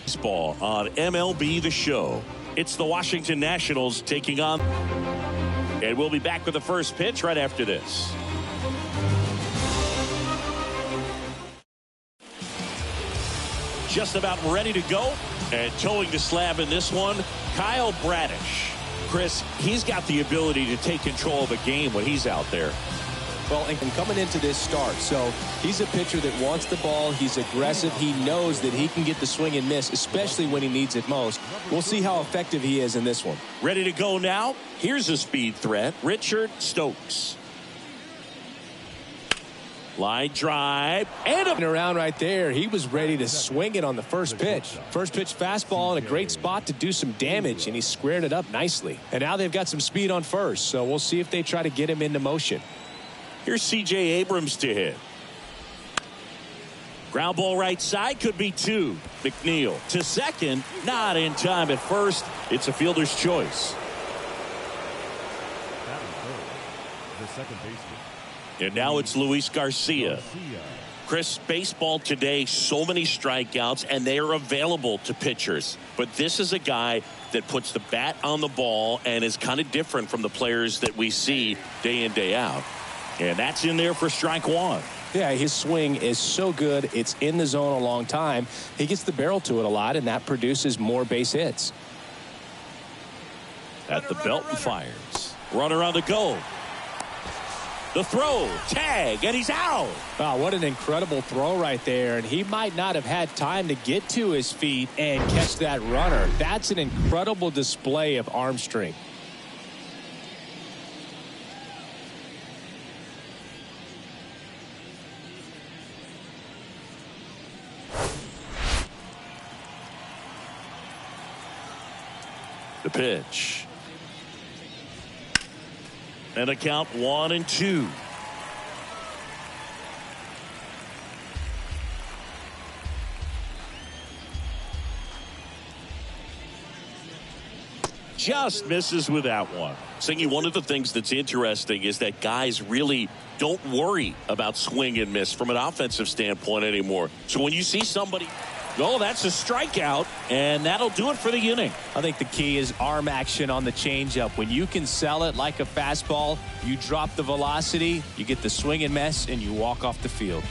Baseball on MLB The Show. It's the Washington Nationals taking on. And we'll be back with the first pitch right after this. Just about ready to go. And towing the slab in this one, Kyle Bradish. Chris, he's got the ability to take control of a game when he's out there. Well, and coming into this start, so he's a pitcher that wants the ball. He's aggressive. He knows that he can get the swing and miss, especially when he needs it most. We'll see how effective he is in this one. Ready to go now. Here's a speed threat, Richard Stokes. Line drive and around right there. He was ready to swing it on the first pitch. First pitch fastball in a great spot to do some damage, and he squared it up nicely. And now they've got some speed on first, so we'll see if they try to get him into motion. Here's C.J. Abrams to hit. Ground ball right side, could be two. McNeil to second, not in time at first. It's a fielder's choice. The second baseman. And now it's Luis Garcia. Chris, baseball today, so many strikeouts, and they are available to pitchers. But this is a guy that puts the bat on the ball and is kind of different from the players that we see day in, day out. And that's in there for strike one. Yeah, his swing is so good. It's in the zone a long time. He gets the barrel to it a lot, and that produces more base hits. At the belt and fires. Runner on the go. The throw, tag, and he's out. Wow, what an incredible throw right there. And he might not have had time to get to his feet and catch that runner. That's an incredible display of arm strength. The pitch. And a count 1-2. Just misses with that one. Singy, one of the things that's interesting is that guys really don't worry about swing and miss from an offensive standpoint anymore. So when you see somebody... Oh, that's a strikeout, and that'll do it for the inning. I think the key is arm action on the changeup. When you can sell it like a fastball, you drop the velocity, you get the swing and miss, and you walk off the field.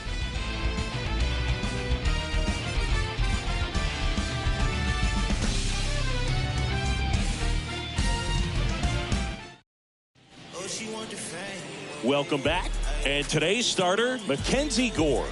Welcome back. And today's starter, Mackenzie Gore.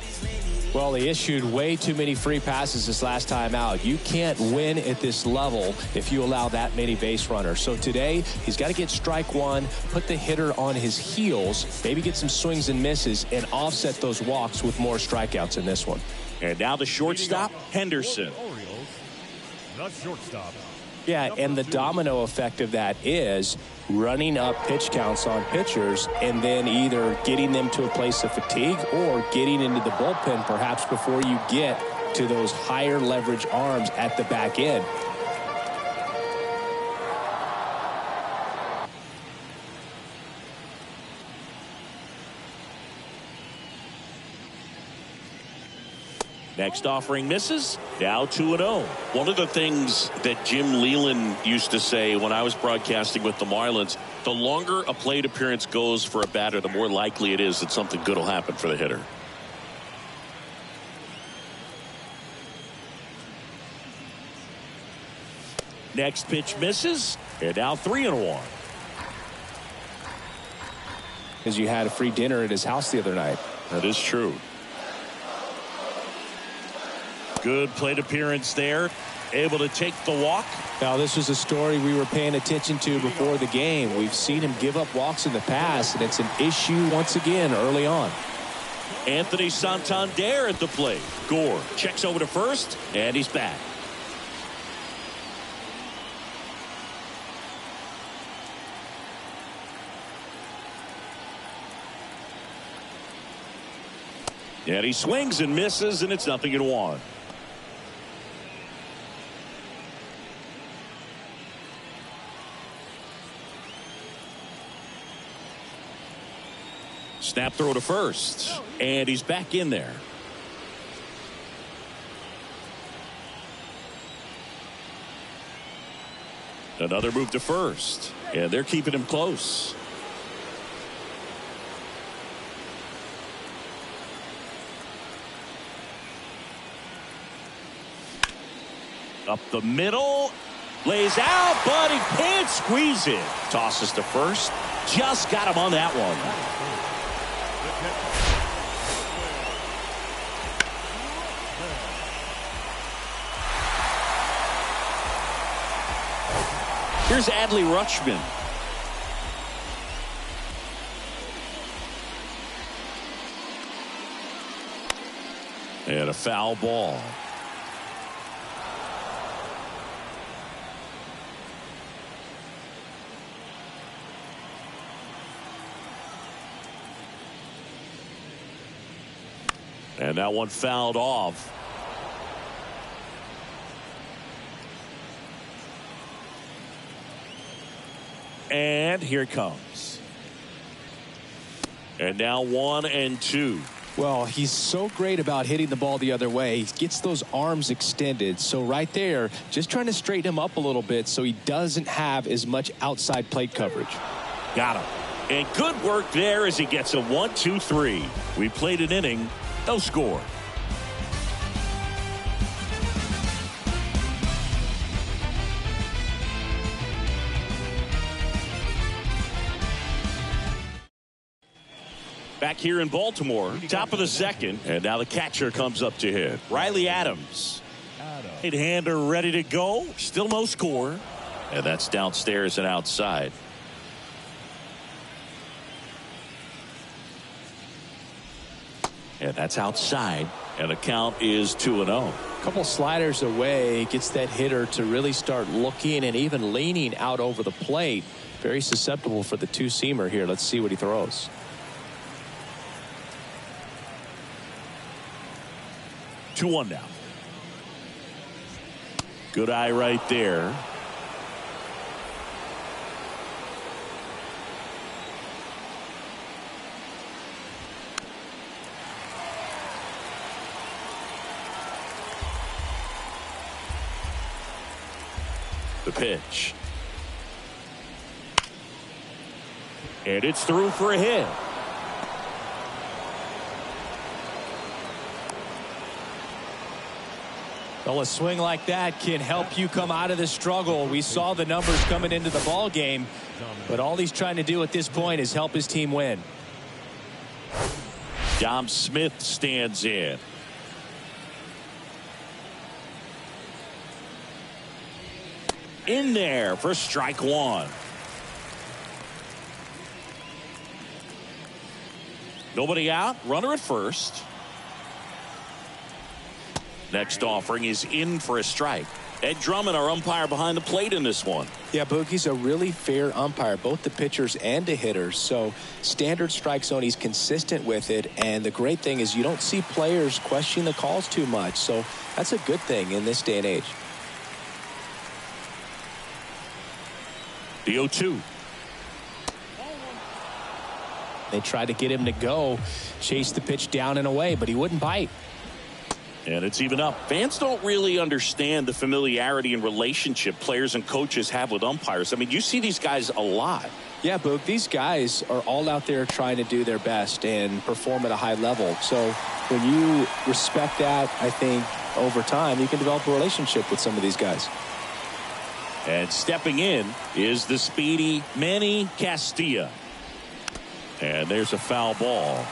Well, he issued way too many free passes this last time out. You can't win at this level if you allow that many base runners. So today, he's got to get strike one, put the hitter on his heels, maybe get some swings and misses, and offset those walks with more strikeouts in this one. And now the shortstop, Henderson. Orioles, the shortstop. Yeah, and the domino effect of that is running up pitch counts on pitchers and then either getting them to a place of fatigue or getting into the bullpen perhaps before you get to those higher leverage arms at the back end. Next offering misses. Now 2-0. One of the things that Jim Leland used to say when I was broadcasting with the Marlins, the longer a plate appearance goes for a batter, the more likely it is that something good will happen for the hitter. Next pitch misses. And now 3-1. Because you had a free dinner at his house the other night. That is true. Good plate appearance there. Able to take the walk. Now, this was a story we were paying attention to before the game. We've seen him give up walks in the past, and it's an issue once again early on. Anthony Santander at the plate. Gore checks over to first, and he's back. And he swings and misses, and it's 0-1. Snap throw to first, and he's back in there. Another move to first, and they're keeping him close. Up the middle, lays out, but he can't squeeze it. Tosses to first, just got him on that one. Here's Adley Rutschman. And a foul ball. And that one fouled off. And here it comes. And now 1-2. Well, he's so great about hitting the ball the other way. He gets those arms extended. So right there, just trying to straighten him up a little bit so he doesn't have as much outside plate coverage. Got him. And good work there as he gets a 1-2-3. We played an inning, no score. Back here in Baltimore, top of the second, and now the catcher comes up to hit. Riley Adams. Right-hander ready to go. Still no score. And that's downstairs and outside. And that's outside. And the count is 2-0. A couple sliders away, gets that hitter to really start looking and even leaning out over the plate. Very susceptible for the two-seamer here. Let's see what he throws. 2-1 now. Good eye right there. The pitch. And it's through for a hit. Well, a swing like that can help you come out of the struggle. We saw the numbers coming into the ball game, but all he's trying to do at this point is help his team win. Dom Smith stands in. In there for strike one. Nobody out. Runner at first. Next offering is in for a strike. Ed Drummond, our umpire behind the plate in this one. Yeah, Boogie's a really fair umpire, both the pitchers and the hitters. So standard strike zone, he's consistent with it. And the great thing is you don't see players question the calls too much. So that's a good thing in this day and age. The 0-2. They tried to get him to go, chase the pitch down and away, but he wouldn't bite. And it's even up. Fans don't really understand the familiarity and relationship players and coaches have with umpires. I mean, you see these guys a lot. Yeah, Boog, these guys are all out there trying to do their best and perform at a high level. So when you respect that, I think over time you can develop a relationship with some of these guys. And stepping in is the speedy Manny Castilla. And there's a foul ball.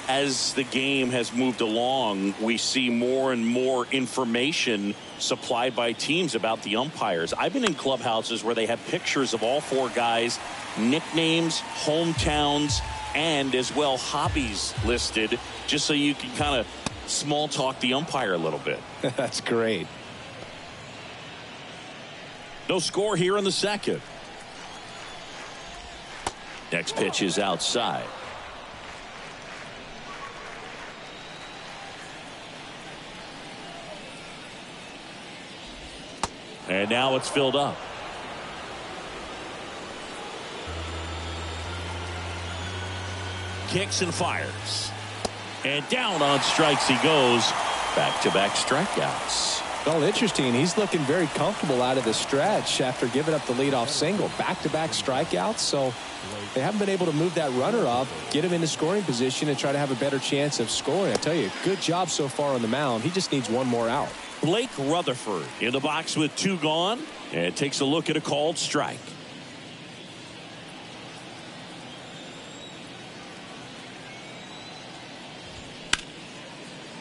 As the game has moved along, we see more and more information supplied by teams about the umpires. I've been in clubhouses where they have pictures of all four guys, nicknames, hometowns, and as well hobbies listed, just so you can kind of small talk the umpire a little bit. That's great. No score here in the second. Next pitch is outside. And now it's filled up. Kicks and fires. And down on strikes he goes. Back-to-back strikeouts. Well, interesting. He's looking very comfortable out of the stretch after giving up the leadoff single. Back-to-back strikeouts, so they haven't been able to move that runner up, get him into scoring position, and try to have a better chance of scoring. I tell you, good job so far on the mound. He just needs one more out. Blake Rutherford in the box with 2 gone, and takes a look at a called strike.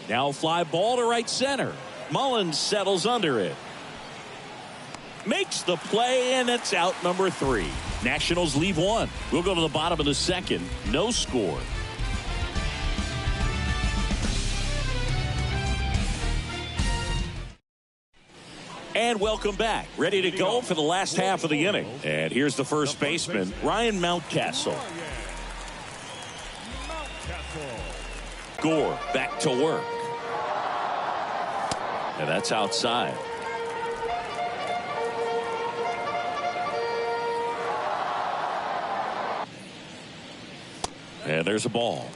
Now fly ball to right center. Mullins settles under it. Makes the play, and it's out number 3. Nationals leave 1. We'll go to the bottom of the second. No score. And welcome back. Ready to go for the last half of the inning. And here's the first baseman, Ryan Mountcastle. Gore back to work. And that's outside. And there's a ball.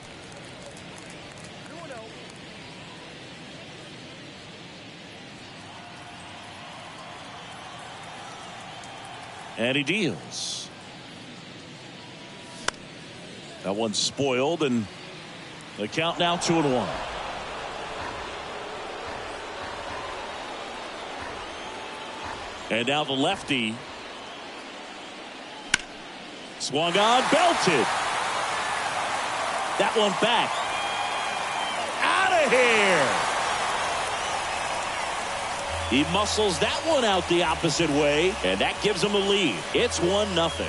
And he deals. That one's spoiled, and the count now 2-1. And now the lefty. Swung on, belted. That one back. Out of here. He muscles that one out the opposite way, and that gives him a lead. It's 1-0.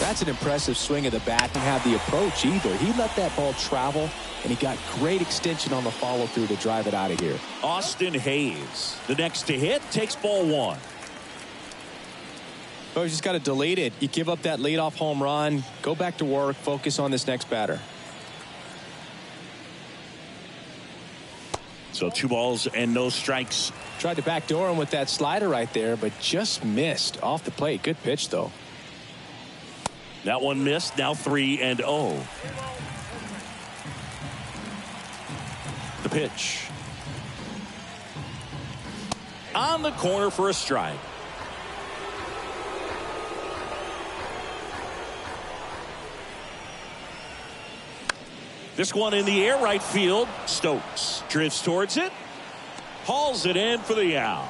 That's an impressive swing of the bat. Didn't have the approach either. He let that ball travel, and he got great extension on the follow-through to drive it out of here. Austin Hayes, the next to hit, takes ball 1. Oh, you just got to delete it. You give up that leadoff home run, go back to work, focus on this next batter. So 2 balls and no strikes. Tried to backdoor him with that slider right there, but just missed off the plate. Good pitch, though. That one missed. Now 3-0. The pitch. On the corner for a strike. This one in the air, right field. Stokes drifts towards it. Hauls it in for the out.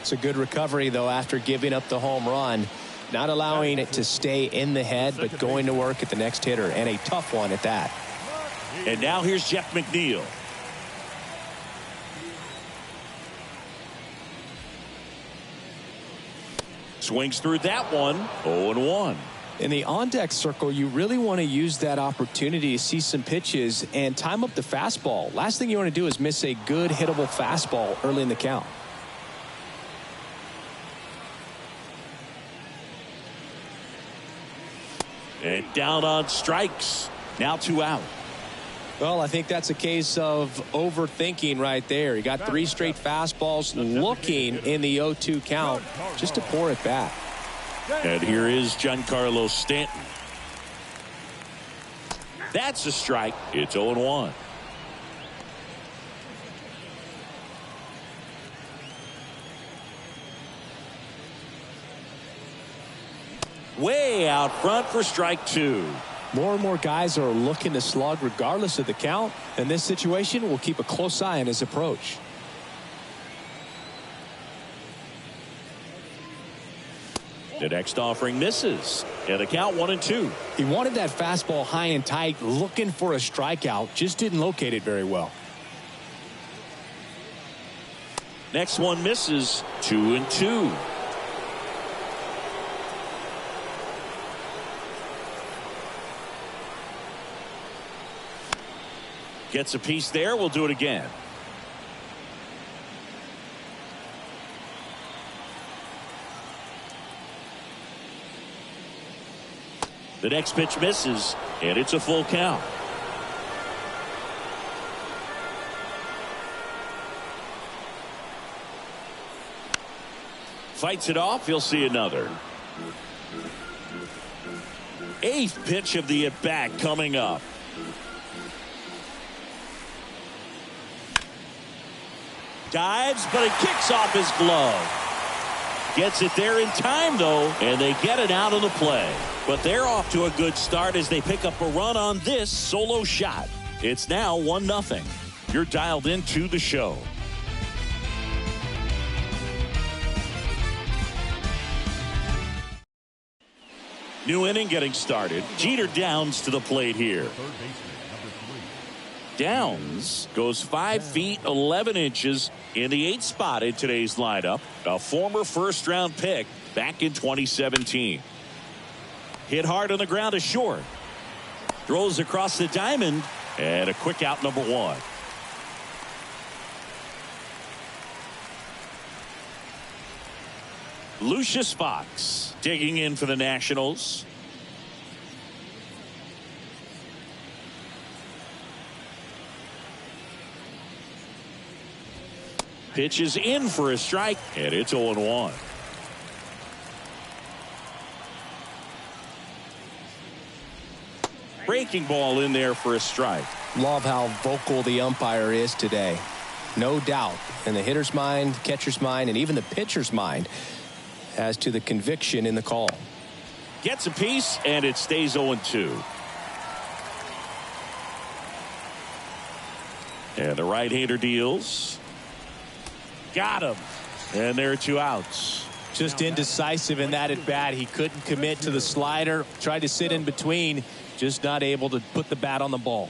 It's a good recovery, though, after giving up the home run. Not allowing it to stay in the head, but going to work at the next hitter, and a tough one at that. And now here's Jeff McNeil. Swings through that one. 0-1. In the on-deck circle, you really want to use that opportunity to see some pitches and time up the fastball. Last thing you want to do is miss a good hittable fastball early in the count. And down on strikes. Now 2 out. Well, I think that's a case of overthinking right there. He got 3 straight fastballs looking in the 0-2 count just to pour it back. And here is Giancarlo Stanton. That's a strike. It's 0-1. Way out front for strike 2. More and more guys are looking to slug regardless of the count. In this situation, we'll keep a close eye on his approach. The next offering misses. And the count 1-2. He wanted that fastball high and tight, looking for a strikeout. Just didn't locate it very well. Next one misses. 2-2. Gets a piece there. We'll do it again. The next pitch misses, and it's a full count. Fights it off. He'll see another. 8th pitch of the at-bat coming up. Dives, but it kicks off his glove. Gets it there in time, though, and they get it out of the play. But they're off to a good start as they pick up a run on this solo shot. It's now 1-0. You're dialed into the show. New inning getting started. Jeter Downs to the plate here. Downs goes 5 feet 11 inches in the 8th spot in today's lineup. A former first-round pick back in 2017. Hit hard on the ground to short. Throws across the diamond, and a quick out, number 1. Lucius Fox digging in for the Nationals. Pitches in for a strike, and it's 0-1. Breaking ball in there for a strike. Love how vocal the umpire is today. No doubt in the hitter's mind, catcher's mind, and even the pitcher's mind as to the conviction in the call. Gets a piece, and it stays 0-2. And the right-hander deals. Got him. And there are 2 outs. Just indecisive in that at bat. He couldn't commit to the slider. Tried to sit in between. Just not able to put the bat on the ball.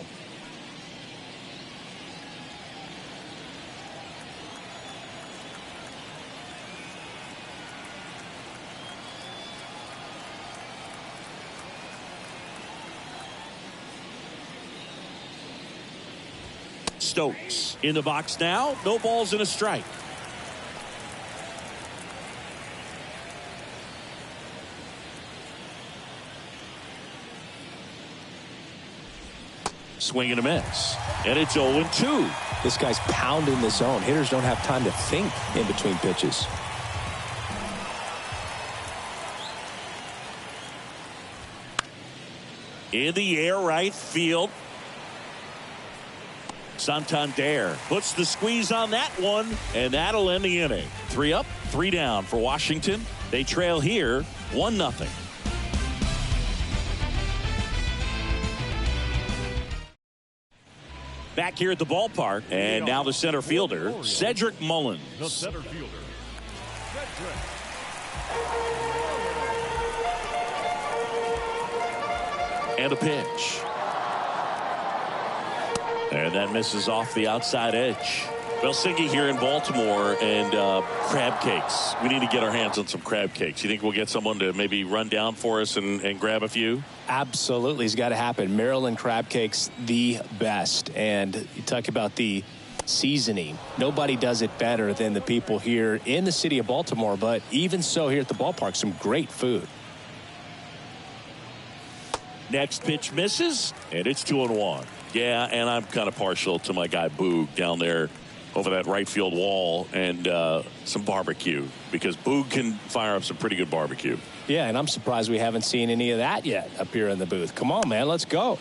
Stokes in the box now. No balls and a strike. Swing and a miss. And it's 0-2. This guy's pounding the zone. Hitters don't have time to think in between pitches. In the air, right field. Santander puts the squeeze on that one, and that'll end the inning. 3 up, 3 down for Washington. They trail here 1-0. Back here at the ballpark, and now the center fielder, Cedric Mullins. The center fielder, Cedric. And a pitch. And that misses off the outside edge. Well, Siggy here in Baltimore, and crab cakes. We need to get our hands on some crab cakes. You think we'll get someone to maybe run down for us and grab a few? Absolutely. It's got to happen. Maryland crab cakes, the best. And you talk about the seasoning. Nobody does it better than the people here in the city of Baltimore. But even so, here at the ballpark, some great food. Next pitch misses, and it's 2-1. Yeah, and I'm kind of partial to my guy Boog down there over that right field wall, and some barbecue, because Boog can fire up some pretty good barbecue. Yeah, and I'm surprised we haven't seen any of that yet up here in the booth. Come on, man, let's go.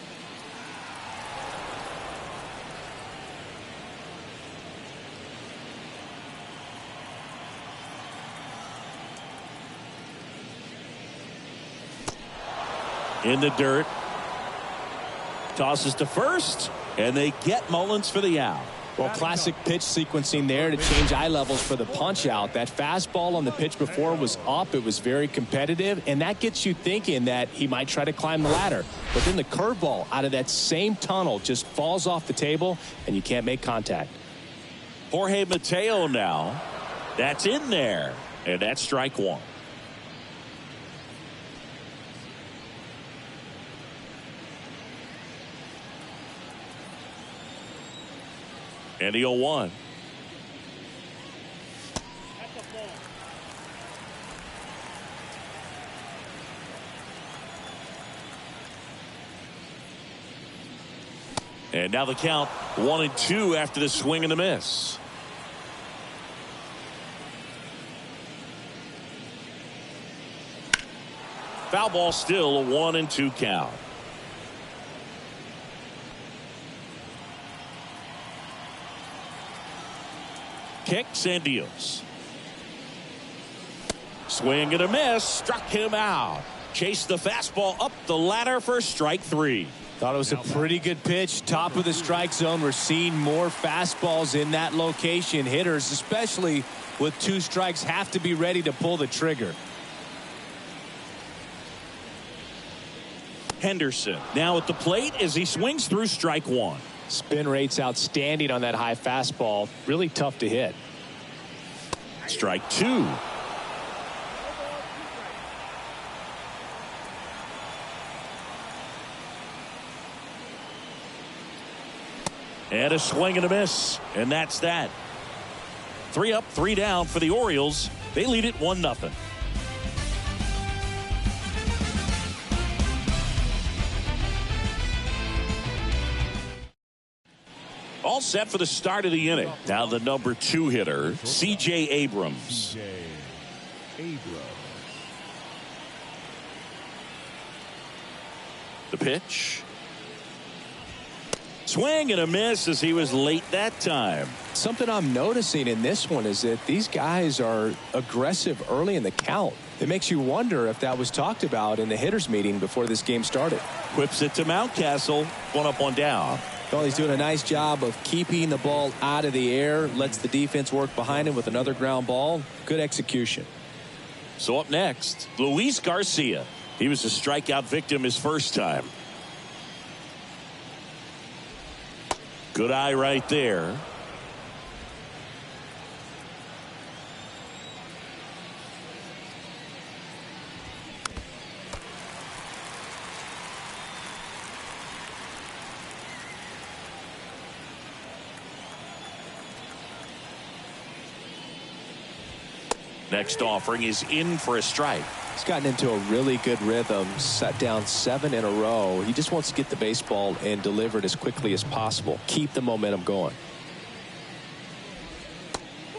In the dirt. Tosses to first, and they get Mullins for the out. Well, classic pitch sequencing there to change eye levels for the punch out. That fastball on the pitch before was up. It was very competitive, and that gets you thinking that he might try to climb the ladder. But then the curveball out of that same tunnel just falls off the table, and you can't make contact. Jorge Mateo now. That's in there, and that's strike 1. And the 0-1. And now the count 1-2 after the swing and a miss. Foul ball, still a 1-2 count. Kicks and deals. Swing and a miss. Struck him out. Chased the fastball up the ladder for strike 3. Thought it was a pretty good pitch. Top of the strike zone. We're seeing more fastballs in that location. Hitters, especially with 2 strikes, have to be ready to pull the trigger. Henderson now at the plate as he swings through strike 1. Spin rate's outstanding on that high fastball. Really tough to hit. Strike 2. And a swing and a miss. And that's that. 3 up, 3 down for the Orioles. They lead it 1-0. All set for the start of the inning. Now the number 2 hitter, C.J. Abrams. The pitch. Swing and a miss as he was late that time. Something I'm noticing in this one is that these guys are aggressive early in the count. It makes you wonder if that was talked about in the hitters meeting before this game started. Whips it to Mountcastle. 1 up, 1 down. Well, he's doing a nice job of keeping the ball out of the air. Lets the defense work behind him with another ground ball. Good execution. So up next, Luis Garcia. He was a strikeout victim his first time. Good eye right there. Next offering is in for a strike. He's gotten into a really good rhythm, set down 7 in a row. He just wants to get the baseball and deliver it as quickly as possible. Keep the momentum going.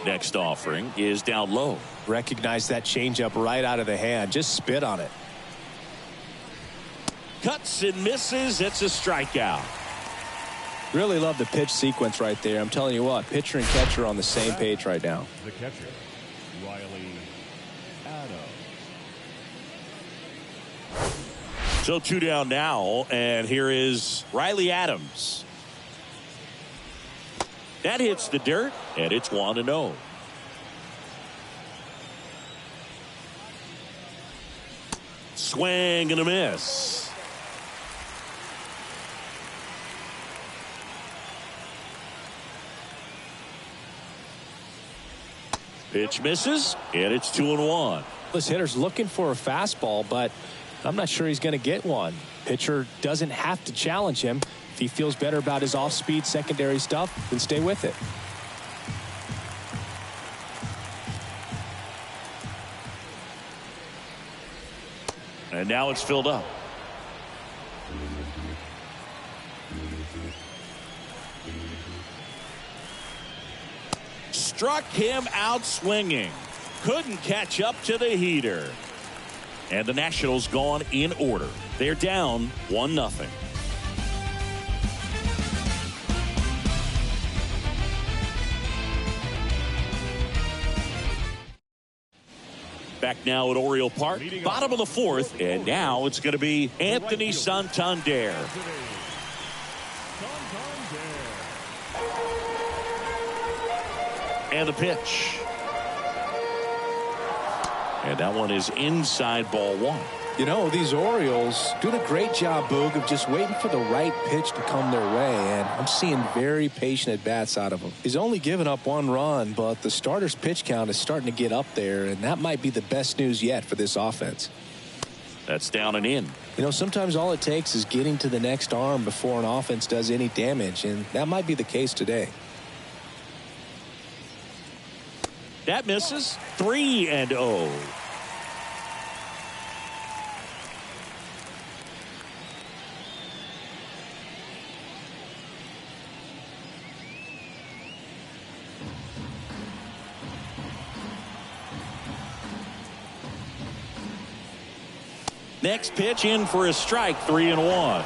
Next offering is down low. Recognize that changeup right out of the hand. Just spit on it. Cuts and misses. It's a strikeout. Really love the pitch sequence right there. I'm telling you what, pitcher and catcher are on the same page right now. The catcher, Riley Adams. So 2 down now, and here is Riley Adams. That hits the dirt, and it's 1-0. Swing and a miss. Pitch misses, and it's 2-1. This hitter's looking for a fastball, but I'm not sure he's going to get one. Pitcher doesn't have to challenge him. If he feels better about his off-speed secondary stuff, then stay with it. And now it's filled up. Struck him out swinging. Couldn't catch up to the heater. And the Nationals gone in order. They're down 1-0. Back now at Oriole Park, bottom of the 4th, and now it's going to be Anthony Santander. And the pitch. And that one is inside ball 1. You know, these Orioles doing a great job, Boog, of just waiting for the right pitch to come their way, and I'm seeing very patient at-bats out of him. He's only given up 1 run, but the starter's pitch count is starting to get up there, and that might be the best news yet for this offense. That's down and in. You know, sometimes all it takes is getting to the next arm before an offense does any damage, and that might be the case today. That misses. 3-0. Next pitch in for a strike, 3-1.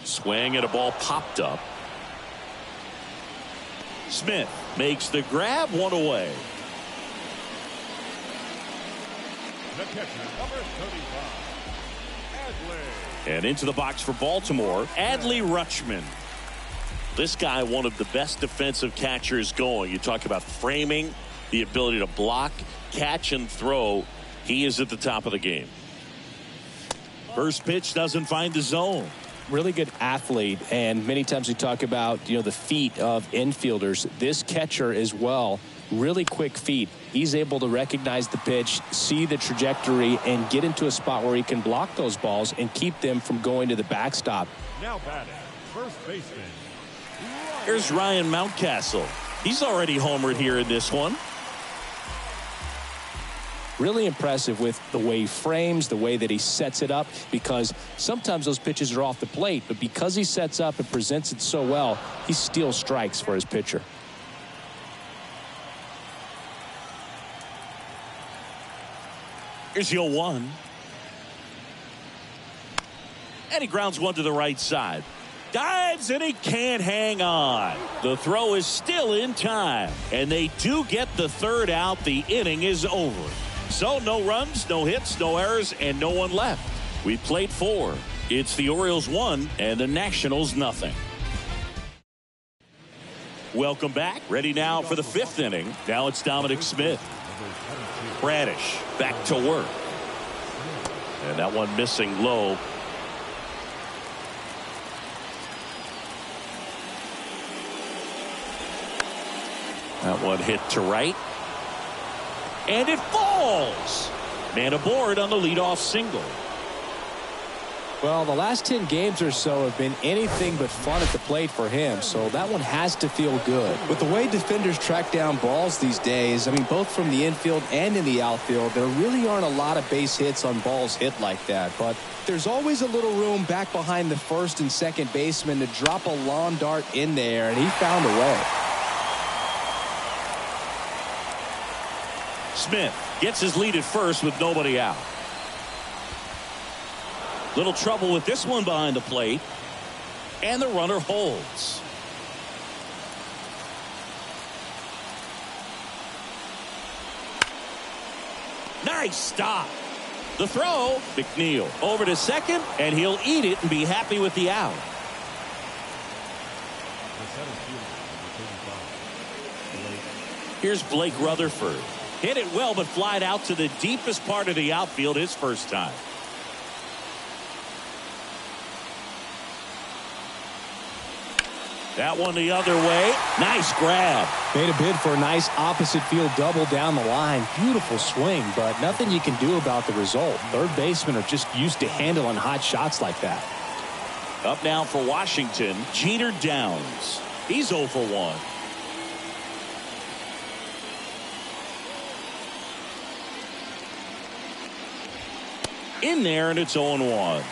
Swing and a ball popped up. Smith makes the grab, one away. The catcher, number 35, Adley. And into the box for Baltimore, Adley Rutschman. This guy, one of the best defensive catchers going. You talk about framing, the ability to block, catch, and throw. He is at the top of the game. First pitch doesn't find the zone. Really good athlete, and many times we talk about the feet of infielders. This catcher as well, really quick feet. He's able to recognize the pitch, see the trajectory, and get into a spot where he can block those balls and keep them from going to the backstop. Now batting, first baseman. Here's Ryan Mountcastle. He's already homered here in this one. Really impressive with the way he frames, the way that he sets it up, because sometimes those pitches are off the plate, but because he sets up and presents it so well, he steals strikes for his pitcher. Here's the 0-1. And he grounds one to the right side. Dives and he can't hang on. The throw is still in time. And they do get the third out. The inning is over. So no runs, no hits, no errors, and no one left. We played 4. It's the Orioles 1 and the Nationals nothing. Welcome back. Ready now for the 5th inning. Now it's Dominic Smith. Bradish back to work. And that one missing low. That one hit to right. And it falls. Man aboard on the leadoff single. Well, the last 10 games or so have been anything but fun at the plate for him, so that one has to feel good. With the way defenders track down balls these days, I mean, both from the infield and in the outfield, there really aren't a lot of base hits on balls hit like that. But there's always a little room back behind the first and second baseman to drop a lawn dart in there, and he found a way. Smith gets his lead at first with nobody out. Little trouble with this one behind the plate. And the runner holds. Nice stop. The throw, McNeil over to second, and he'll eat it and be happy with the out. Here's Blake Rutherford. Hit it well, but flied out to the deepest part of the outfield his first time. That one the other way. Nice grab. Made a bid for a nice opposite field double down the line. Beautiful swing, but nothing you can do about the result. Third basemen are just used to handling hot shots like that. Up now for Washington, Jeter Downs. He's 0 for 1. In there, and it's 0-1.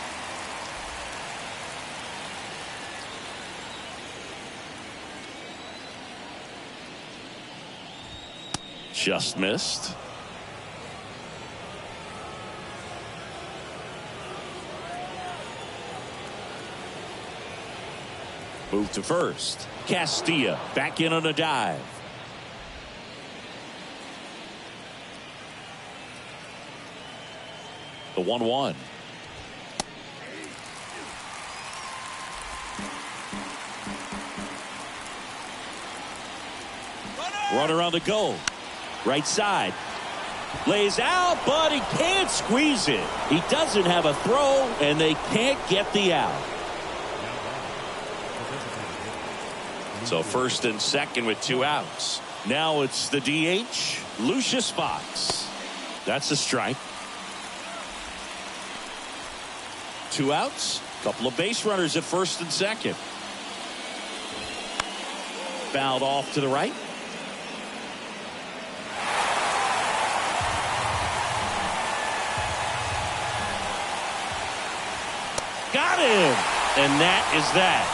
Just missed. Move to first. Castilla back in on a dive. The 1-1. Runner on the go. Right side. Lays out, but he can't squeeze it. He doesn't have a throw, and they can't get the out. So first and second with 2 outs. Now it's the DH, Lucius Fox. That's a strike. 2 outs. Couple of base runners at first and second. Fouled off to the right. Got him. And that is that.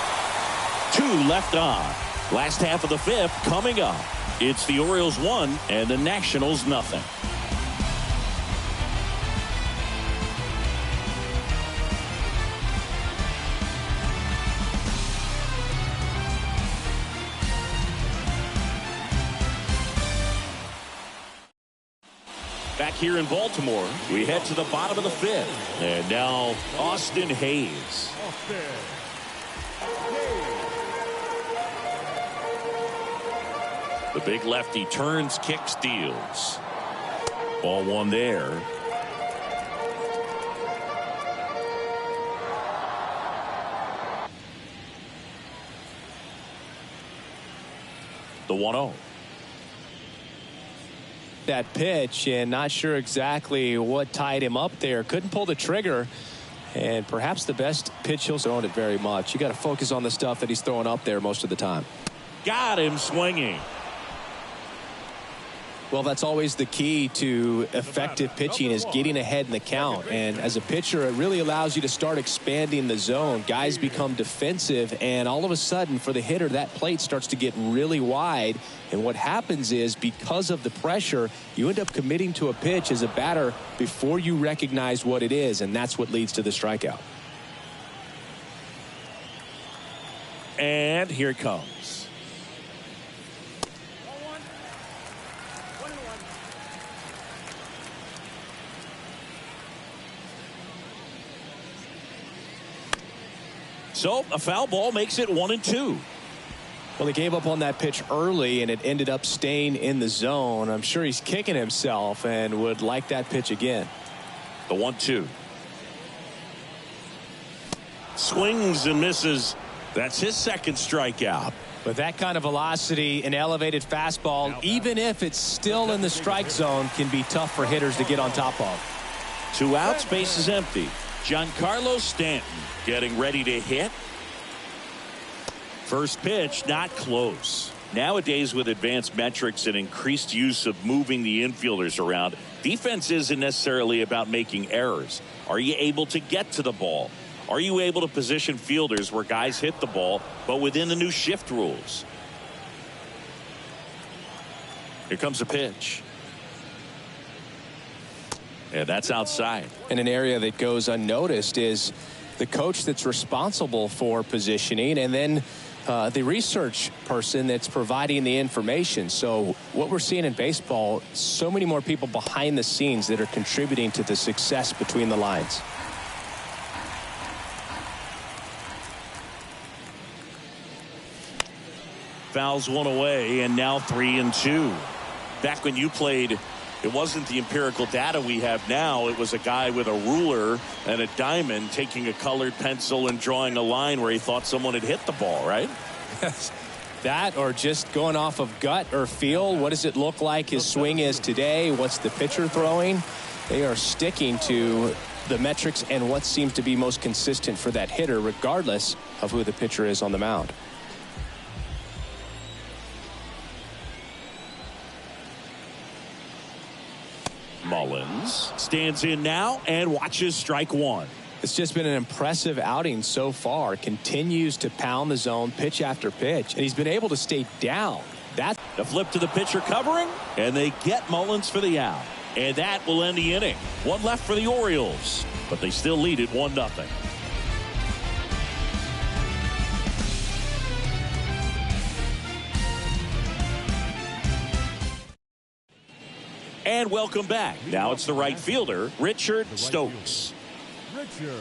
2 left on. Last half of the fifth coming up. It's the Orioles 1 and the Nationals nothing. Back here in Baltimore, we head to the bottom of the fifth. And now Austin Hayes. The big lefty turns, kicks, steals. Ball one there. The 1-0. That pitch, and not sure exactly what tied him up there. Couldn't pull the trigger, and perhaps the best pitch he'll throw it very much. You got to focus on the stuff that he's throwing up there most of the time. Got him swinging. Well, that's always the key to effective pitching, is getting ahead in the count. And as a pitcher, it really allows you to start expanding the zone. Guys become defensive, and all of a sudden, for the hitter, that plate starts to get really wide. And what happens is, because of the pressure, you end up committing to a pitch as a batter before you recognize what it is, and that's what leads to the strikeout. And here it comes. So a foul ball makes it 1-2. Well, he gave up on that pitch early, and it ended up staying in the zone. I'm sure he's kicking himself and would like that pitch again. The 1-2. Swings and misses. That's his second strikeout. With that kind of velocity, an elevated fastball, even if it's still in the strike zone, can be tough for hitters to get on top of. 2 outs, base is empty. Giancarlo Stanton getting ready to hit. First pitch, not close. Nowadays, with advanced metrics and increased use of moving the infielders around, defense isn't necessarily about making errors. Are you able to get to the ball? Are you able to position fielders where guys hit the ball, but within the new shift rules? Here comes a pitch. And that's outside. And an area that goes unnoticed is the coach that's responsible for positioning, and then the research person that's providing the information. So what we're seeing in baseball, so many more people behind the scenes that are contributing to the success between the lines. Fouls one away, and now 3-2. Back when you played, it wasn't the empirical data we have now. It was a guy with a ruler and a diamond taking a colored pencil and drawing a line where he thought someone had hit the ball, right? That, or just going off of gut or feel. What does it look like his swing is today? What's the pitcher throwing? They are sticking to the metrics and what seems to be most consistent for that hitter, regardless of who the pitcher is on the mound. Mullins stands in now and watches strike one. It's just been an impressive outing so far. Continues to pound the zone pitch after pitch, and he's been able to stay down. That's the flip to the pitcher covering, and they get Mullins for the out. And that will end the inning. One left for the Orioles, but they still lead it 1-0. And welcome back. Now it's the right fielder, Richard Stokes. Richard.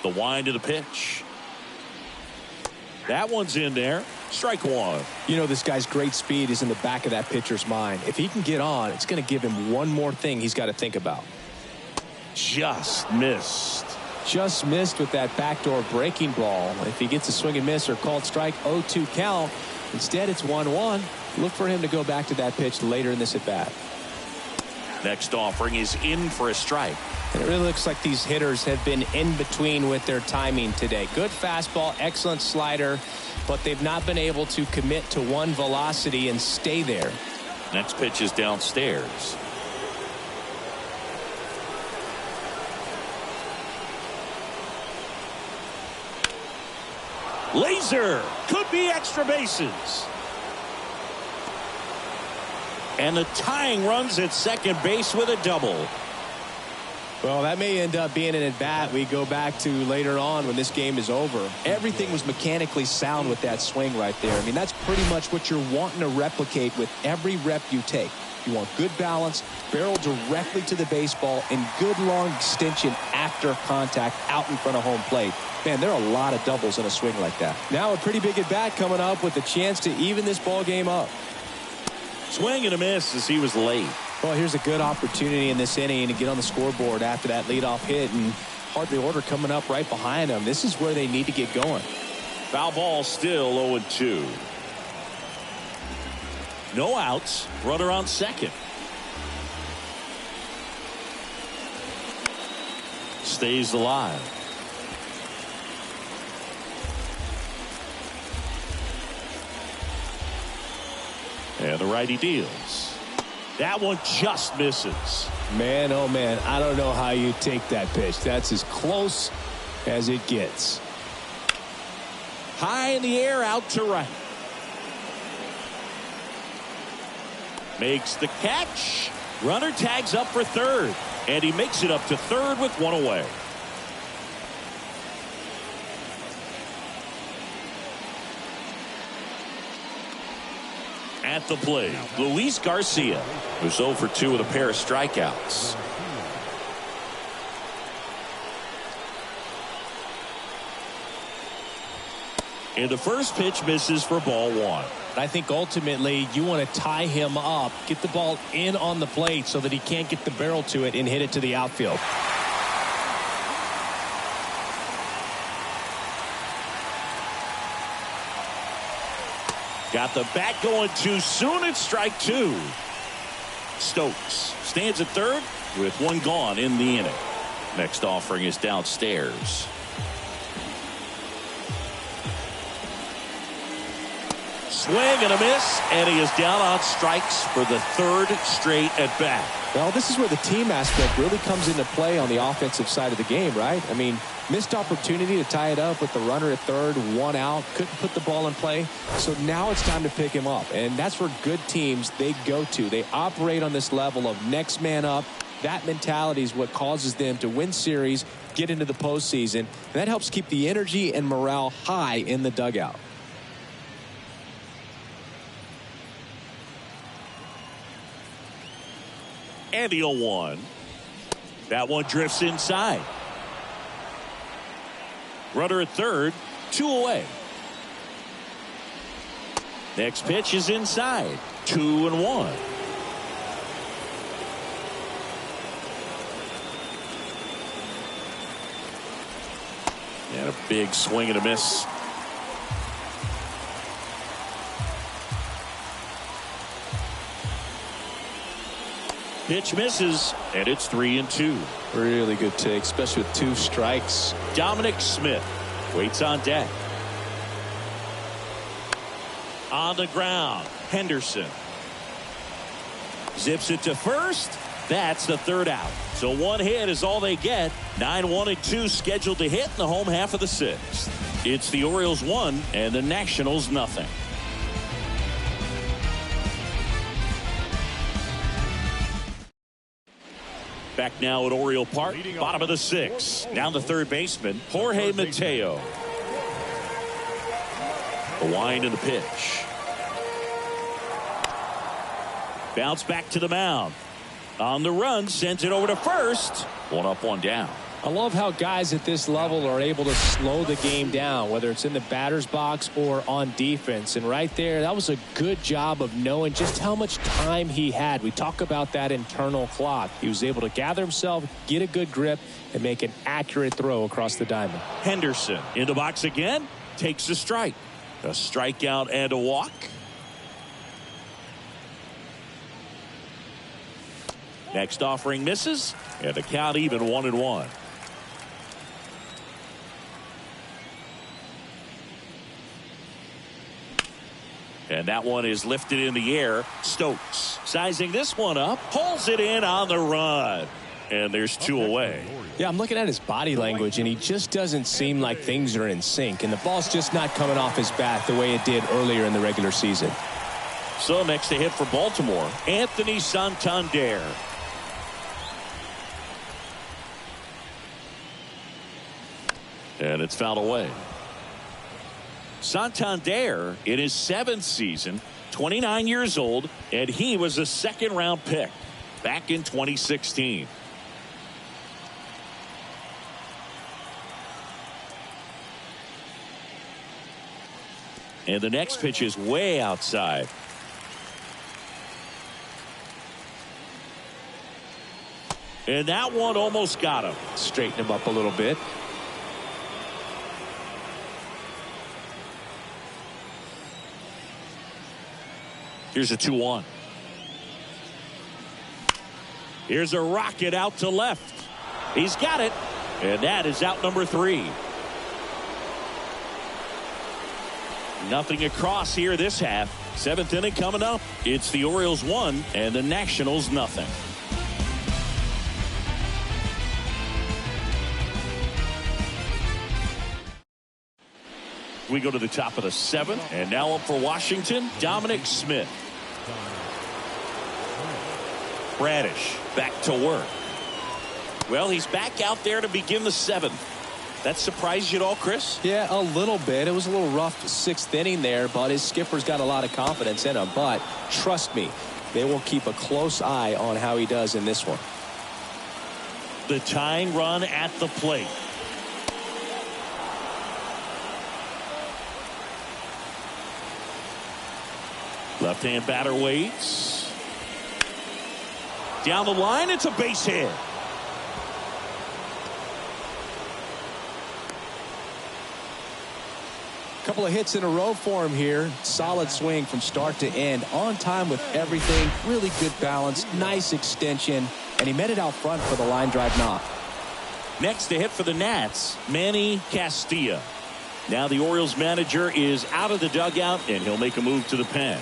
The wind of the pitch. That one's in there. Strike one. You know, this guy's great speed is in the back of that pitcher's mind. If he can get on, it's going to give him one more thing he's got to think about. Just missed. Just missed with that backdoor breaking ball. If he gets a swing and miss or called strike, 0-2 count. Instead, it's 1-1. Look for him to go back to that pitch later in this at bat. Next offering is in for a strike. And it really looks like these hitters have been in between with their timing today. Good fastball, excellent slider, but they've not been able to commit to one velocity and stay there. Next pitch is downstairs. Laser could be extra bases. And the tying runs at second base with a double. Well, that may end up being an at-bat we go back to later on when this game is over. Everything was mechanically sound with that swing right there. I mean, that's pretty much what you're wanting to replicate with every rep you take. You want good balance, barrel directly to the baseball, and good long extension after contact out in front of home plate. Man, there are a lot of doubles in a swing like that. Now a pretty big at-bat coming up with a chance to even this ball game up. Swing and a miss as he was late. Well, here's a good opportunity in this inning to get on the scoreboard after that leadoff hit, and hardly order coming up right behind them. This is where they need to get going. Foul ball, still 0-2. No outs. Runner on second. Stays alive. And the righty deals. That one just misses. Man, oh man, I don't know how you take that pitch. That's as close as it gets. High in the air, out to right. Makes the catch. Runner tags up for third. And he makes it up to third with one away. At the plate, Luis Garcia, who's 0 for 2 with a pair of strikeouts. And the first pitch misses for ball one. I think ultimately you want to tie him up, get the ball in on the plate so that he can't get the barrel to it and hit it to the outfield. Got the bat going too soon. It's strike two. Stokes stands at third with one gone in the inning. Next offering is downstairs. Swing and a miss, and he is down on strikes for the third straight at bat. Well, this is where the team aspect really comes into play on the offensive side of the game, right? I mean, missed opportunity to tie it up with the runner at third, one out, couldn't put the ball in play. So now it's time to pick him up, and that's where good teams, they go to. They operate on this level of next man up. That mentality is what causes them to win series, get into the postseason, and that helps keep the energy and morale high in the dugout. And the 0-1. That one drifts inside. Runner at third, 2 away. Next pitch is inside, 2-1. And a big swing and a miss. Pitch misses, and it's 3-2. Really good take, especially with 2 strikes. Dominic Smith waits on deck. On the ground, Henderson zips it to first. That's the third out. So one hit is all they get. 9-1-2 scheduled to hit in the home half of the 6th. It's the Orioles 1 and the Nationals nothing. Back now at Oriole Park, bottom of the 6th. Down to third baseman, Jorge Mateo. The wind and the pitch. Bounce back to the mound. On the run, sends it over to first. 1 up, 1 down. I love how guys at this level are able to slow the game down, whether it's in the batter's box or on defense. And right there, that was a good job of knowing just how much time he had. We talk about that internal clock. He was able to gather himself, get a good grip, and make an accurate throw across the diamond. Henderson in the box again, takes a strike. A strikeout and a walk. Next offering misses. And the count even 1-1. And that one is lifted in the air. Stokes sizing this one up, pulls it in on the run. And there's 2 away. Yeah, I'm looking at his body language, and he just doesn't seem like things are in sync. And the ball's just not coming off his bat the way it did earlier in the regular season. So next to hit for Baltimore, Anthony Santander. And it's fouled away. Santander in his 7th season, 29 years old, and he was a 2nd-round pick back in 2016. And the next pitch is way outside. And that one almost got him. Straighten him up a little bit. Here's a 2-1. Here's a rocket out to left. He's got it. And that is out number 3. Nothing across here this half. 7th inning coming up. It's the Orioles 1 and the Nationals nothing. We go to the top of the 7th, and now up for Washington, Dominic Smith. Bradish back to work. Well, he's back out there to begin the 7th. That surprised you at all, Chris? Yeah, a little bit. It was a little rough 6th inning there, but his skipper's got a lot of confidence in him. But trust me, they will keep a close eye on how he does in this one. The tying run at the plate. Left-hand batter waits. Down the line, it's a base hit. Couple of hits in a row for him here. Solid swing from start to end. On time with everything. Really good balance. Nice extension. And he met it out front for the line drive knock. Next to hit for the Nats, Manny Castilla. Now the Orioles manager is out of the dugout, and he'll make a move to the pen.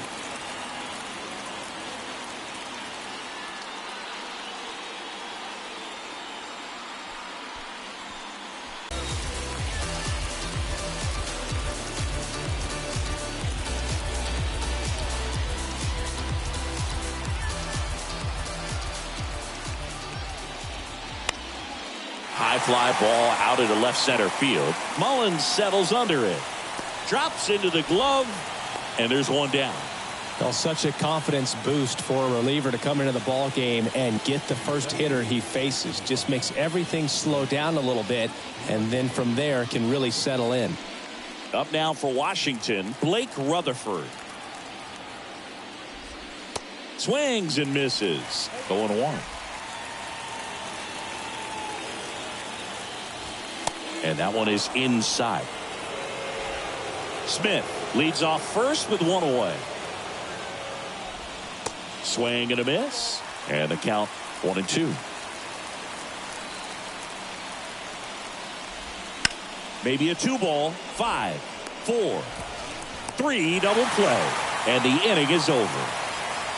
High fly ball out into left center field. Mullins settles under it. Drops into the glove. And there's one down. Well, such a confidence boost for a reliever to come into the ball game and get the first hitter he faces. Just makes everything slow down a little bit. And then from there can really settle in. Up now for Washington, Blake Rutherford. Swings and misses. 0-1. And that one is inside. Smith leads off first with 1 away. Swing and a miss. And the count 1-2. Maybe a 2-ball. 5, 4, 3 double play. And the inning is over.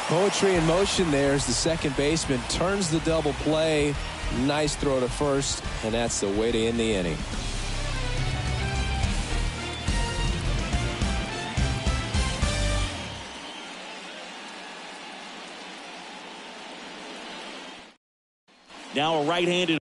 Poetry in motion there as the second baseman turns the double play. Nice throw to first, and that's the way to end the inning. Now a right-handed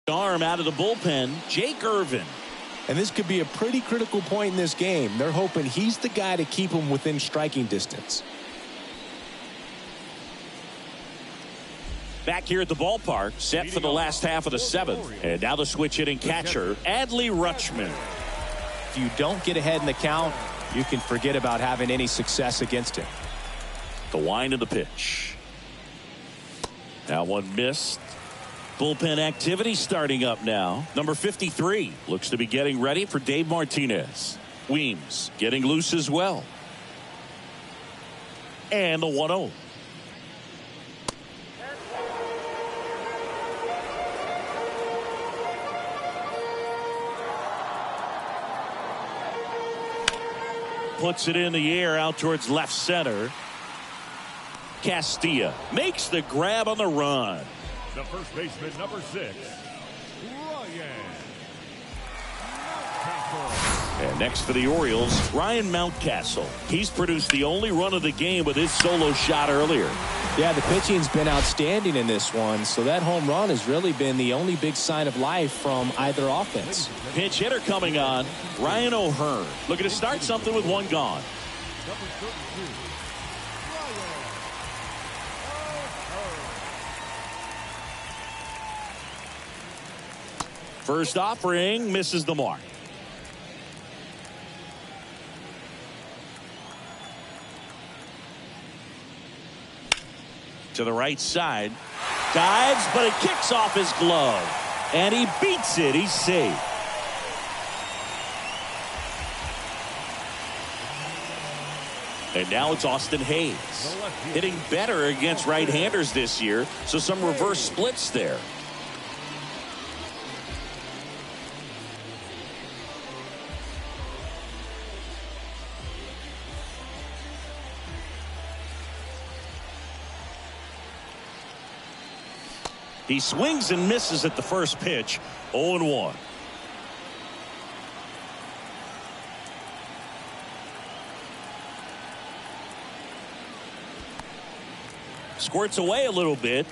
arm out of the bullpen, Jake Irvin. And this could be a pretty critical point in this game. They're hoping he's the guy to keep them within striking distance. Back here at the ballpark, set for the last half of the seventh. And now the switch hitting catcher, Adley Rutschman. If you don't get ahead in the count, you can forget about having any success against him. The wind of the pitch. That one missed. Bullpen activity starting up now. Number 53 looks to be getting ready for Dave Martinez. Weems getting loose as well. And the 1-0. Puts it in the air out towards left center. Castilla makes the grab on the run. The first baseman, number 6, Ryan. And next for the Orioles, Ryan Mountcastle. He's produced the only run of the game with his solo shot earlier. Yeah, the pitching's been outstanding in this one, so that home run has really been the only big sign of life from either offense. Pinch hitter coming on, Ryan O'Hearn. Looking to start something with one gone. Number 32, Ryan O'Hearn. First offering misses the mark. To the right side. Dives, but it kicks off his glove. And he beats it. He's safe. And now it's Austin Hayes. Hitting better against right-handers this year, so some reverse splits there. He swings and misses at the first pitch. 0-1. Squirts away a little bit.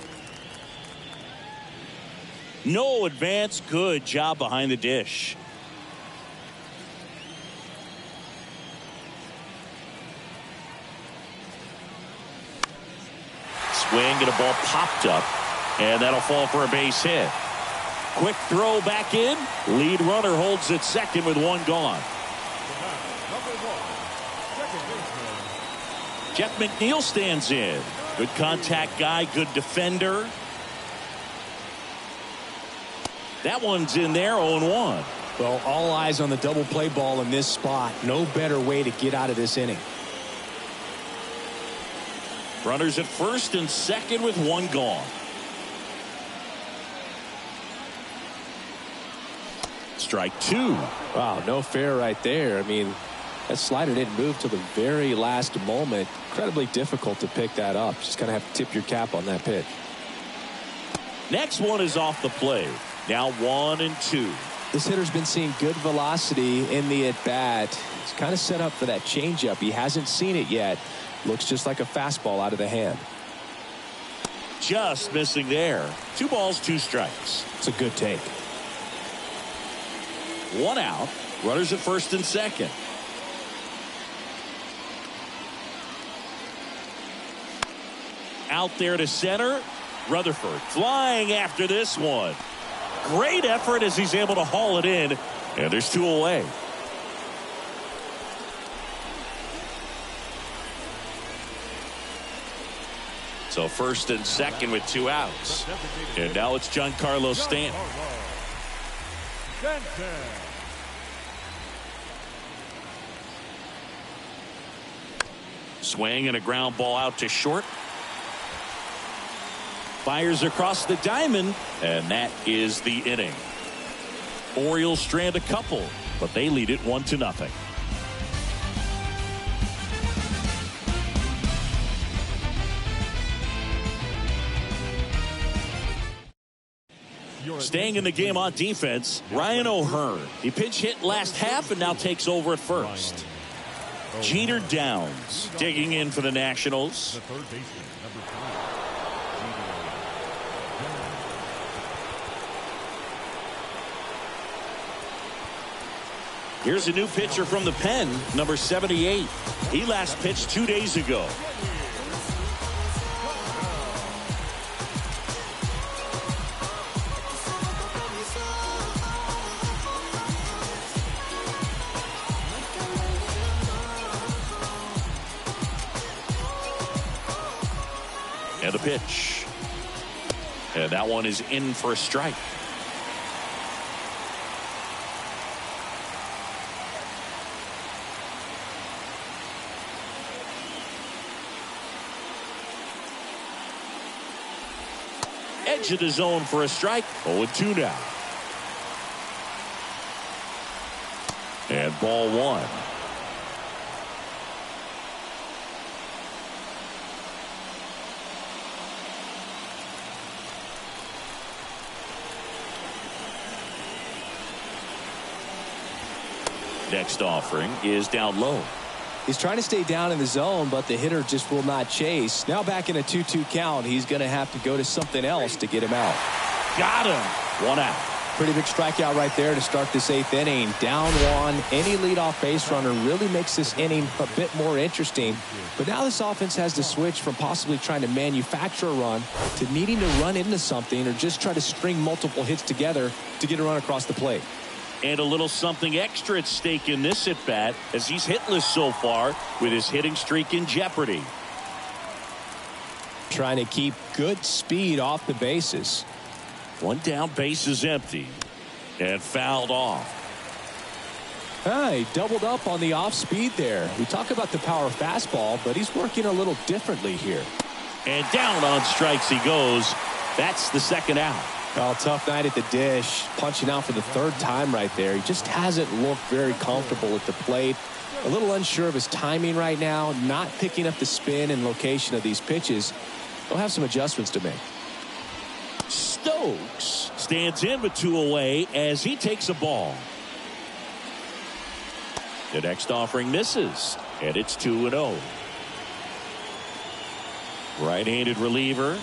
No advance. Good job behind the dish. Swing and a ball popped up. And that'll fall for a base hit. Quick throw back in. Lead runner holds at second with one gone. Jeff McNeil stands in. Good contact guy, good defender. That one's in there, 0-1. Well, all eyes on the double play ball in this spot. No better way to get out of this inning. Runners at first and second with one gone. Strike two. Wow, no fair right there. I mean, that slider didn't move till the very last moment. Incredibly difficult to pick that up. Just kind of have to tip your cap on that pitch. Next one is off the plate. Now 1-2. This hitter's been seeing good velocity in the at-bat. He's kind of set up for that changeup. He hasn't seen it yet. Looks just like a fastball out of the hand. Just missing there. 2 balls, 2 strikes. It's a good take. 1 out. Runners at first and second. Out there to center. Rutherford flying after this one. Great effort as he's able to haul it in. And there's 2 away. So first and second with 2 outs. And now it's Giancarlo Stanton. Swing and a ground ball out to short. Fires across the diamond, and that is the inning. Orioles strand a couple, but they lead it 1-0. Staying in the game on defense, Ryan O'Hearn. He pinch hit last half and now takes over at first. Jeter Downs digging in for the Nationals. The third baseman, number 3. 3 Here's a new pitcher from the pen, number 78. He last pitched 2 days ago. And a pitch. And that one is in for a strike. Edge of the zone for a strike. 0-2 now. And ball one. Next offering is down low. He's trying to stay down in the zone, but the hitter just will not chase. Now back in a 2-2 count, he's going to have to go to something else to get him out. Got him. One out. Pretty big strikeout right there to start this 8th inning. Down one. Any leadoff base runner really makes this inning a bit more interesting. But now this offense has to switch from possibly trying to manufacture a run to needing to run into something or just try to string multiple hits together to get a run across the plate. And a little something extra at stake in this at-bat as he's hitless so far with his hitting streak in jeopardy. Trying to keep good speed off the bases. One down, base is empty. And fouled off. He doubled up on the off speed there. We talk about the power fastball, but he's working a little differently here. And down on strikes he goes. That's the second out. Well, tough night at the dish. Punching out for the 3rd time right there. He just hasn't looked very comfortable at the plate. A little unsure of his timing right now. Not picking up the spin and location of these pitches. He'll have some adjustments to make. Stokes stands in with 2 away as he takes a ball. The next offering misses. And it's 2-0. Right-handed reliever.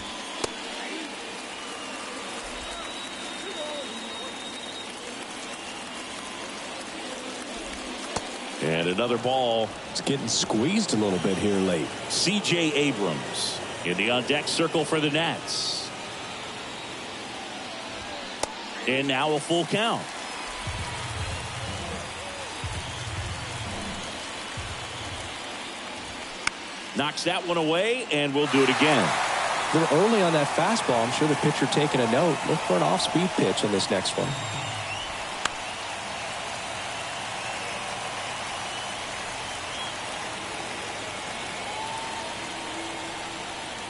And another ball. It's getting squeezed a little bit here late. C.J. Abrams in the on-deck circle for the Nats. And now a full count. Knocks that one away, and we'll do it again. A little early on that fastball. I'm sure the pitcher taking a note. Look for an off-speed pitch on this next one.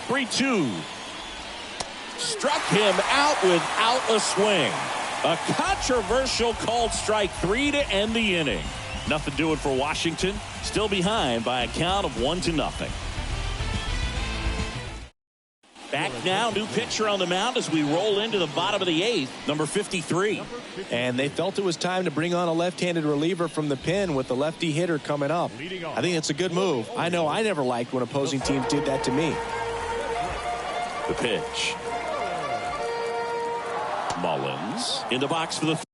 3-2. Struck him out without a swing. A controversial called strike 3 to end the inning. Nothing doing for Washington. Still behind by a count of 1-0. Back now, new pitcher on the mound as we roll into the bottom of the 8th, number 53. And they felt it was time to bring on a left-handed reliever from the pen with the lefty hitter coming up. I think it's a good move. I know I never liked when opposing teams did that to me. The pitch. Mullins in the box for the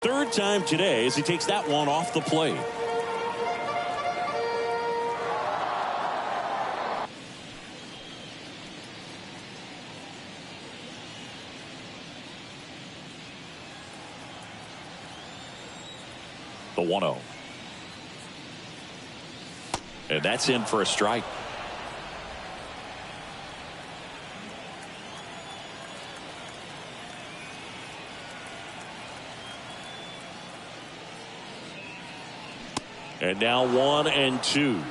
Third time today as he takes that one off the plate. The 1-0. And that's in for a strike. And now 1-2.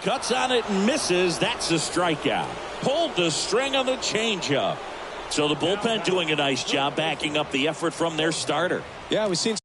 Cuts on it and misses. That's a strikeout. Pulled the string on the changeup. So the bullpen doing a nice job backing up the effort from their starter. Yeah, we've seen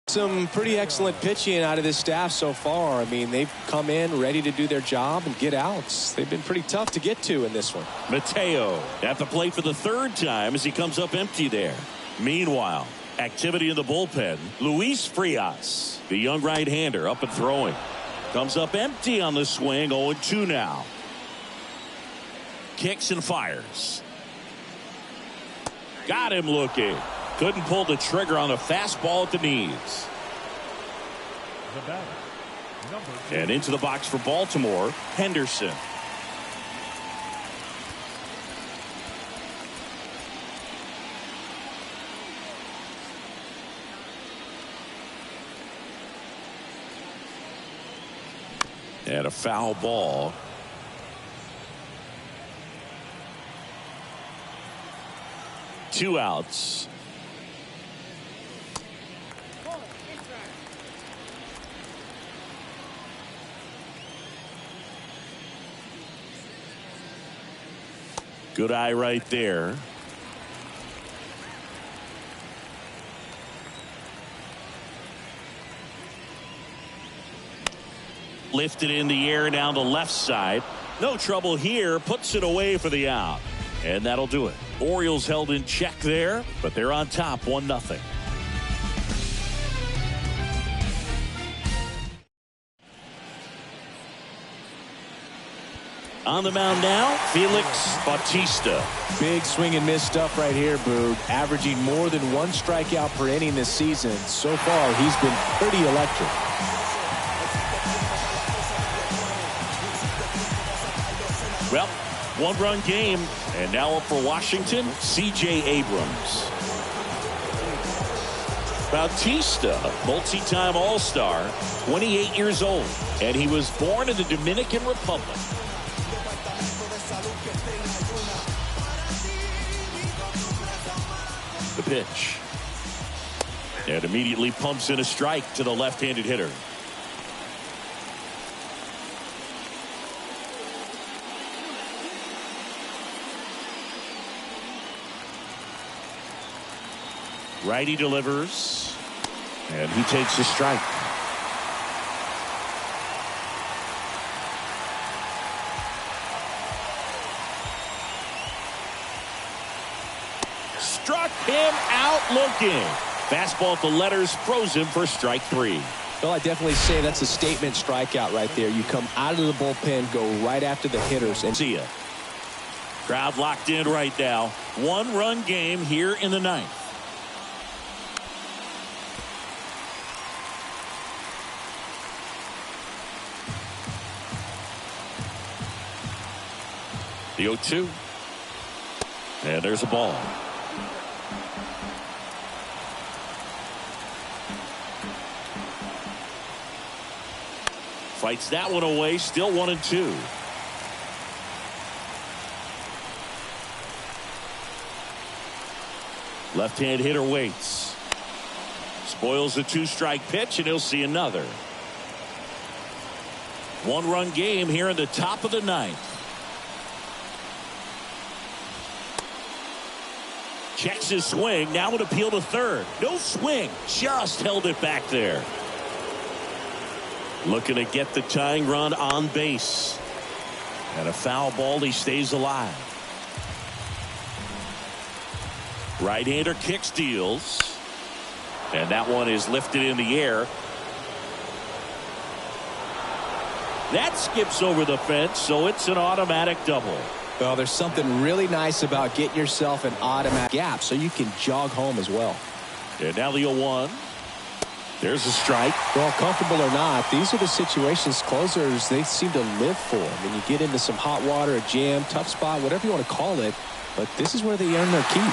some pretty excellent pitching out of this staff so far. I mean, they've come in ready to do their job and get outs. They've been pretty tough to get to in this one. Mateo at the plate for the third time as he comes up empty there. Meanwhile, activity in the bullpen. Luis Frias, the young right-hander, up and throwing. Comes up empty on the swing. 0-2 now. Kicks and fires. Got him looking. Couldn't pull the trigger on the fastball at the knees. The batter, and into the box for Baltimore, Henderson. And a foul ball. Two outs. Good eye right there. Lifted in the air down the left side. No trouble here. Puts it away for the out. And that'll do it. Orioles held in check there, but they're on top 1-0. On the mound now, Felix Bautista. Big swing and miss stuff right here, Boog. Averaging more than one strikeout per inning this season. So far, he's been pretty electric. Well, one-run game, and now up for Washington, C.J. Abrams. Bautista, multi-time All-Star, 28 years old, and he was born in the Dominican Republic. The pitch. And immediately pumps in a strike to the left-handed hitter. Righty delivers. And he takes a strike. Struck him out looking. Fastball at the letters froze him for strike 3. Well, I definitely say that's a statement strikeout right there. You come out of the bullpen, go right after the hitters. And see ya. Crowd locked in right now. 1-run game here in the 9th. The 0-2. And there's a ball. Fights that one away. Still 1-2. Left-hand hitter waits. Spoils the 2-strike pitch, and he'll see another. 1-run game here in the top of the 9th. Checks his swing. Now an appeal to third. No swing. Just held it back there. Looking to get the tying run on base. And a foul ball. He stays alive. Right-hander kicks, deals. And that one is lifted in the air. That skips over the fence, so it's an automatic double. Well, there's something really nice about getting yourself an automatic gap so you can jog home as well. And now the 0-1. There's a strike. Well, comfortable or not, these are the situations closers they seem to live for. I mean, you get into some hot water, a jam, tough spot, whatever you want to call it, but this is where they earn their keep.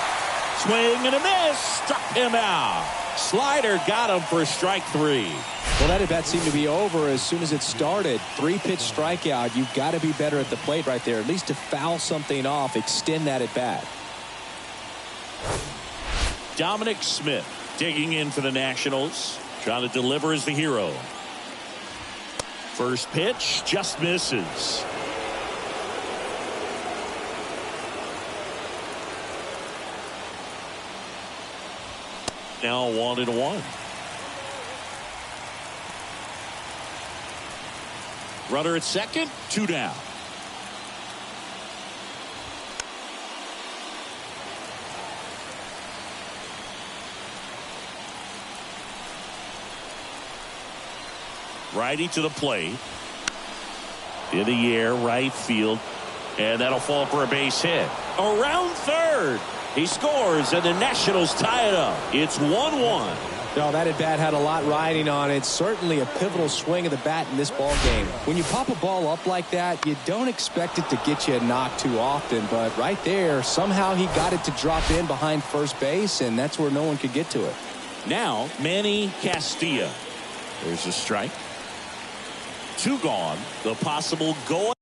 Swing and a miss. Struck him out. Slider got him for strike 3. Well, that at bat seemed to be over as soon as it started. 3-pitch strikeout. You've got to be better at the plate right there, at least to foul something off, extend that at bat. Dominic Smith digging in for the Nationals. Trying to deliver as the hero. First pitch just misses. Now 1-1. Runner at second, 2 down. Righty to the plate. In the air, right field. And that'll fall for a base hit. Around third. He scores, and the Nationals tie it up. It's 1-1. No, that at bat had a lot riding on it. Certainly a pivotal swing of the bat in this ball game. When you pop a ball up like that, you don't expect it to get you a knock too often. But right there, somehow he got it to drop in behind first base, and that's where no one could get to it. Now, Manny Castillo. There's a strike. 2 gone. The possible go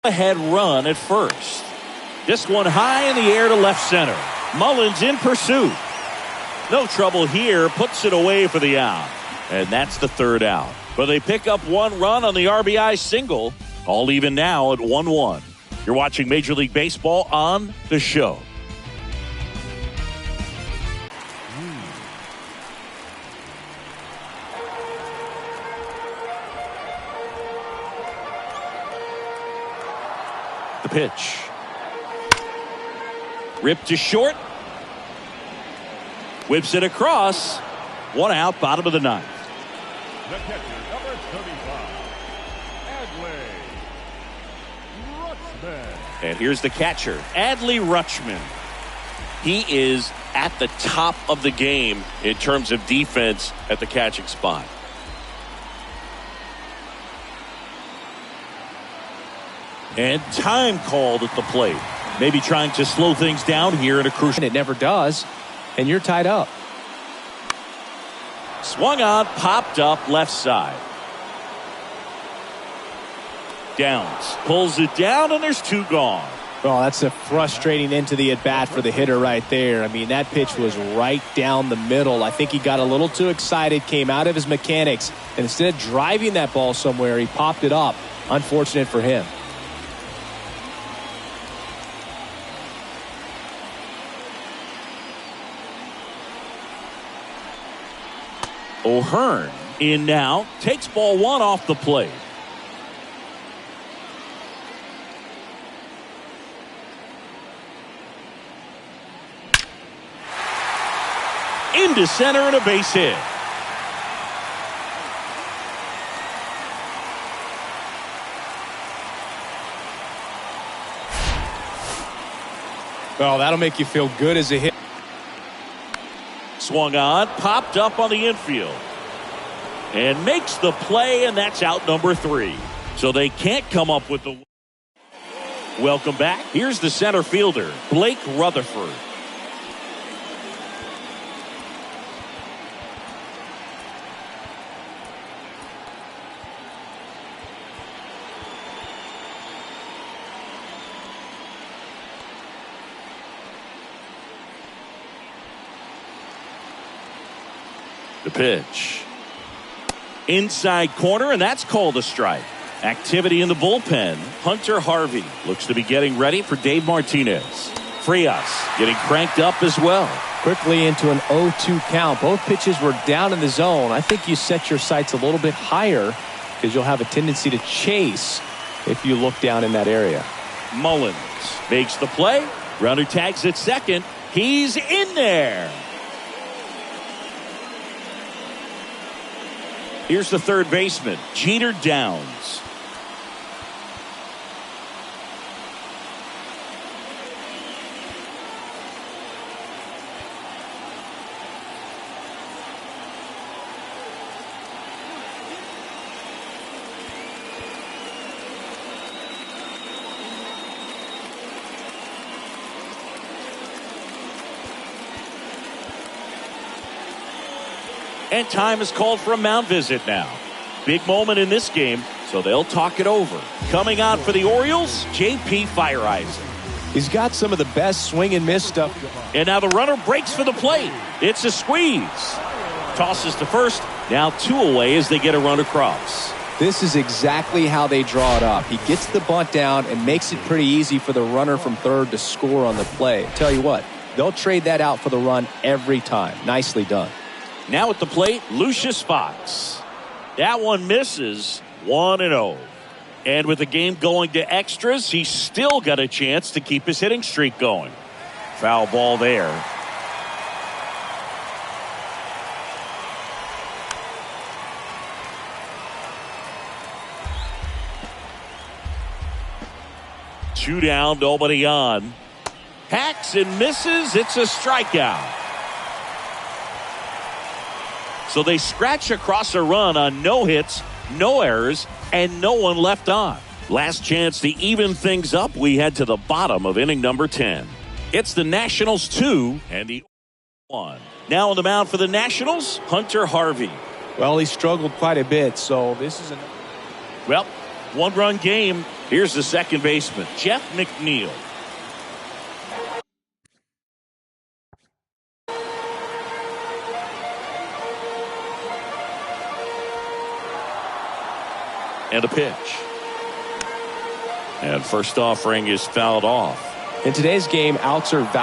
Ahead run at first. This one high in the air to left center. Mullins in pursuit. No trouble here. Puts it away for the out. And that's the third out. But they pick up one run on the RBI single. All even now at 1-1. You're watching Major League Baseball on The Show. The pitch. Ripped to short. Whips it across. One out, bottom of the ninth. The catcher, number 35, Adley Rutschman. And here's the catcher, Adley Rutschman. He is at the top of the game in terms of defense at the catching spot. And time called at the plate. Maybe trying to slow things down here in a crucial. And it never does. And you're tied up. Swung on, popped up left side. Downs. Pulls it down, and there's two gone. Oh, that's a frustrating end to the at-bat for the hitter right there. I mean, that pitch was right down the middle. I think he got a little too excited, came out of his mechanics, and instead of driving that ball somewhere, he popped it up. Unfortunate for him. O'Hearn in now, takes ball one off the plate. Into center and a base hit. Well, that'll make you feel good as a hit. Swung on, popped up on the infield. And makes the play, and that's out number 3. So they can't come up with the... Welcome back. Here's the center fielder, Blake Rutherford. The pitch. Inside corner, and that's called a strike. Activity in the bullpen. Hunter Harvey looks to be getting ready for Dave Martinez. Frias getting cranked up as well. Quickly into an 0-2 count. Both pitches were down in the zone. I think you set your sights a little bit higher because you'll have a tendency to chase if you look down in that area. Mullins makes the play. Runner tags at second. He's in there. Here's the third baseman, Jeter Downs. And time is called for a mound visit now. Big moment in this game, so they'll talk it over. Coming on for the Orioles, J.P. Fireisen. He's got some of the best swing and miss stuff. And now the runner breaks for the plate. It's a squeeze. Tosses to first. Now 2 away as they get a run across. This is exactly how they draw it up. He gets the bunt down and makes it pretty easy for the runner from third to score on the play. Tell you what, they'll trade that out for the run every time. Nicely done. Now at the plate, Lucius Fox. That one misses. 1-0. And with the game going to extras, he's still got a chance to keep his hitting streak going. Foul ball there. Two down, nobody on. Hacks and misses. It's a strikeout. So they scratch across a run on no hits, no errors, and no one left on. Last chance to even things up. We head to the bottom of inning number 10. It's the Nationals 2 and the 1. Now on the mound for the Nationals, Hunter Harvey. Well, he struggled quite a bit, so this is Well, 1-run game. Here's the second baseman, Jeff McNeil. And a pitch. And first offering is fouled off. In today's game, outs are valuable.